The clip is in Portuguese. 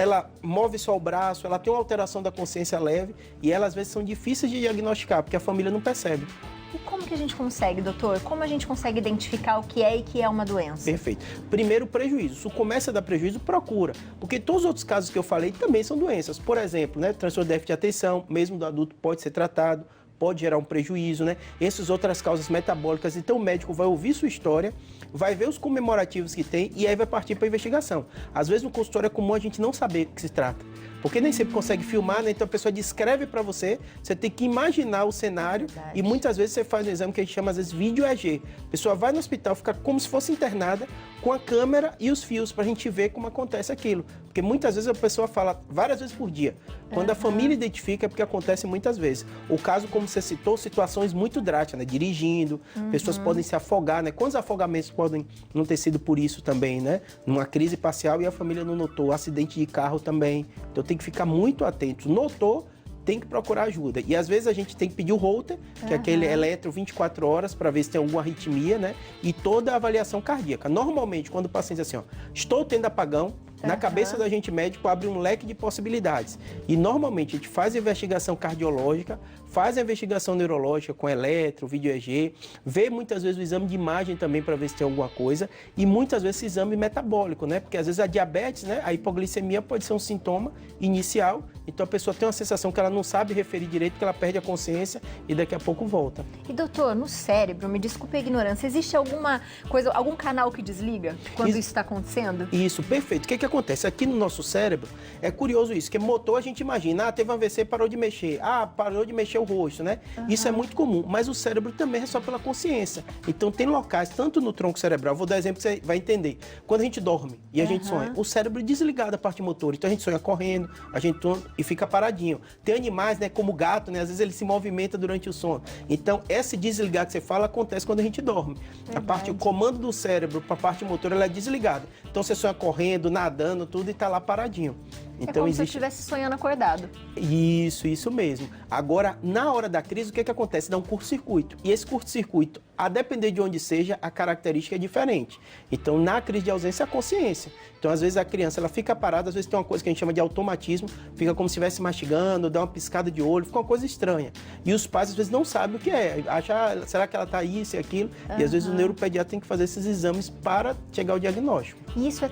ela move só o braço, ela tem uma alteração da consciência leve e elas às vezes são difíceis de diagnosticar, porque a família não percebe. E como que a gente consegue, doutor? Como a gente consegue identificar o que é e que é uma doença? Perfeito. Primeiro, prejuízo. Se começa a dar prejuízo, procura. Porque todos os outros casos que eu falei também são doenças. Por exemplo, né, transtorno de déficit de atenção, mesmo do adulto, pode ser tratado, pode gerar um prejuízo, né? Essas outras causas metabólicas. Então, o médico vai ouvir sua história, vai ver os comemorativos que tem e aí vai partir para a investigação. Às vezes, no consultório é comum a gente não saber o que se trata. Porque nem sempre consegue filmar, né? Então a pessoa descreve para você, você tem que imaginar o cenário e muitas vezes você faz um exame que a gente chama, às vezes, vídeo EG. A pessoa vai no hospital, fica como se fosse internada com a câmera e os fios para a gente ver como acontece aquilo. Porque muitas vezes a pessoa fala várias vezes por dia. Quando a família identifica é porque acontece muitas vezes. O caso, como você citou, situações muito drásticas, né? Dirigindo, pessoas podem se afogar, né? Quantos afogamentos podem não ter sido por isso também, né? Numa crise parcial e a família não notou. Acidente de carro também. Então tem que ficar muito atento. Notou, tem que procurar ajuda. E às vezes a gente tem que pedir o Holter, que é aquele eletro 24 horas para ver se tem alguma arritmia, né? E toda a avaliação cardíaca. Normalmente, quando o paciente diz assim, ó, estou tendo apagão, na cabeça da gente médico abre um leque de possibilidades. E normalmente a gente faz a investigação cardiológica, faz a investigação neurológica com eletro, vídeo EG, vê muitas vezes o exame de imagem também para ver se tem alguma coisa e muitas vezes esse exame metabólico, né? Porque às vezes a diabetes, né? A hipoglicemia pode ser um sintoma inicial, então a pessoa tem uma sensação que ela não sabe referir direito, que ela perde a consciência e daqui a pouco volta. E doutor, no cérebro, me desculpe a ignorância, existe alguma coisa, algum canal que desliga quando isso está acontecendo? Isso, perfeito. O que acontece? Aqui no nosso cérebro, é curioso isso, que motor a gente imagina, teve um AVC, parou de mexer, parou de mexer o rosto, né? Isso é muito comum, mas o cérebro também é só pela consciência. Então tem locais, tanto no tronco cerebral, vou dar exemplo que você vai entender. Quando a gente dorme e a gente sonha, o cérebro é desligado da parte motora, então a gente sonha correndo, a gente e fica paradinho. Tem animais, né, como o gato, né, às vezes ele se movimenta durante o sono. Então esse desligar que você fala acontece quando a gente dorme. A parte, o comando do cérebro para a parte motora, ela é desligada. Então você sonha correndo, nadando, tudo e tá lá paradinho. Então, é como se eu estivesse sonhando acordado. Isso mesmo. Agora, na hora da crise, o que acontece? Dá um curto-circuito. E esse curto-circuito, a depender de onde seja, a característica é diferente. Então, na crise de ausência, a consciência. Então, às vezes, a criança ela fica parada, às vezes tem uma coisa que a gente chama de automatismo, fica como se estivesse mastigando, dá uma piscada de olho, fica uma coisa estranha. E os pais, às vezes, não sabem o que é. Acham, será que ela está isso e aquilo? E, às vezes, o neuropediatra tem que fazer esses exames para chegar ao diagnóstico. E isso é